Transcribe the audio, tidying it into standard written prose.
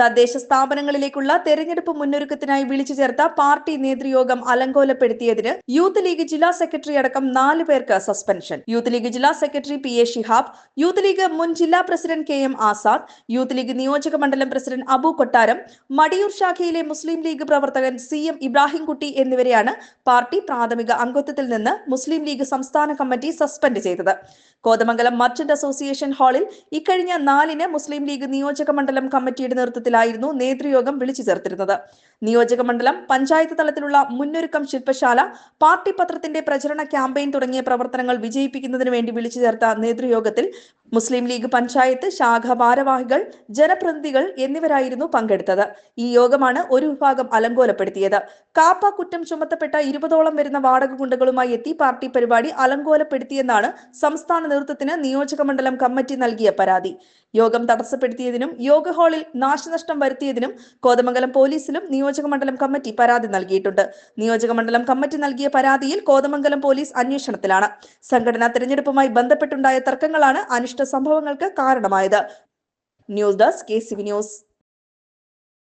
തദ്ദേശ സ്ഥാപനങ്ങളിലേക്കുള്ള തെരഞ്ഞെടുപ്പ് മുന്നൊരുക്കത്തിനായി വിളിച്ചു ചേർത്ത പാർട്ടി നേതൃയോഗം അലങ്കോലപ്പെടുത്തിയതിന് യൂത്ത് ലീഗ് ജില്ലാ സെക്രട്ടറി അടക്കം 4 പേർക്ക് സസ്പെൻഷൻ. യൂത്ത് ലീഗ് ജില്ലാ secretary PA Shihab, youth league മുൻ ജില്ലാ president KM Azad, youth league നിയോജക മണ്ഡലം പ്രസിഡന്റ് അബു കൊട്ടാരം, മടിയൂർ ശാഖയിലെ മുസ്ലിം ലീഗ് പ്രവർത്തകൻ CM ഇബ്രാഹിംകുട്ടി എന്നിവരെയാണ് പാർട്ടി പ്രാഥമിക അംഗത്വത്തിൽ നിന്ന് മുസ്ലിം ലീഗ് സംസ്ഥാന കമ്മിറ്റി സസ്പെൻഡ് ചെയ്തത്. കോതമംഗലം മർച്ചന്റ് അസോസിയേഷൻ ഹാളിൽ ഇക്കഴിഞ്ഞ 4-ന് മുസ്ലിം ലീഗ് നിയോജക മണ്ഡലം കമ്മിറ്റിയുടെ നേതൃത്വത്തിലായിരുന്നു നേതൃയോഗം വിളിച്ചു ചേർത്തിരുന്നത്. നിയോജക മണ്ഡലം, പഞ്ചായത്ത് തലത്തിലുള്ള മുന്നൊരുക്കം ശില്പശാല, പാർട്ടി പത്രത്തിന്റെ പ്രചരണ ക്യാമ്പയിൻ തുടങ്ങിയ പ്രവർത്തനങ്ങൾ വിജയിപ്പിക്കുന്നതിന് വേണ്ടി വിളിച്ചു ചേർത്ത നേതൃയോഗത്തിൽ മുസ്ലിം ലീഗ് പഞ്ചായത്ത് ശാഖ ഭാരവാഹികൾ, ജനപ്രതിനിധികൾ എന്നിവരായിരുന്നു പങ്കെടുത്തത്. ഈ യോഗമാണ് ഒരു വിഭാഗം അലങ്കോലപ്പെടുത്തിയത്. കാപ്പ കുറ്റം ചുമത്തപ്പെട്ട 20ഓളം വരുന്ന വാടക ഗുണ്ടകളുമായി എത്തി പാർട്ടി പരിപാടി അലങ്കോലപ്പെടുത്തിയെന്നാണ് സംസ്ഥാന നേതൃത്വത്തിന് നിയോജക മണ്ഡലം കമ്മിറ്റി നൽകിയ പരാതി. യോഗം തടസ്സപ്പെടുത്തിയതിനും യോഗ ഹാളിൽ നാശനഷ്ടം വരുത്തിയതിനും കോതമംഗലം പോലീസിലും നിയോജക മണ്ഡലം കമ്മിറ്റി പരാതി നൽകിയിട്ടുണ്ട്. നിയോജക മണ്ഡലം കമ്മിറ്റി നൽകിയ പരാതിയിൽ കോതമംഗലം പോലീസ് അന്വേഷണത്തിലാണ്. സംഘടനാ തെരഞ്ഞെടുപ്പുമായി ബന്ധപ്പെട്ടുണ്ടായ തർക്കങ്ങളാണ് അനിഷ്ട സംഭവങ്ങൾക്ക് കാരണമായത്. News desk KCV news.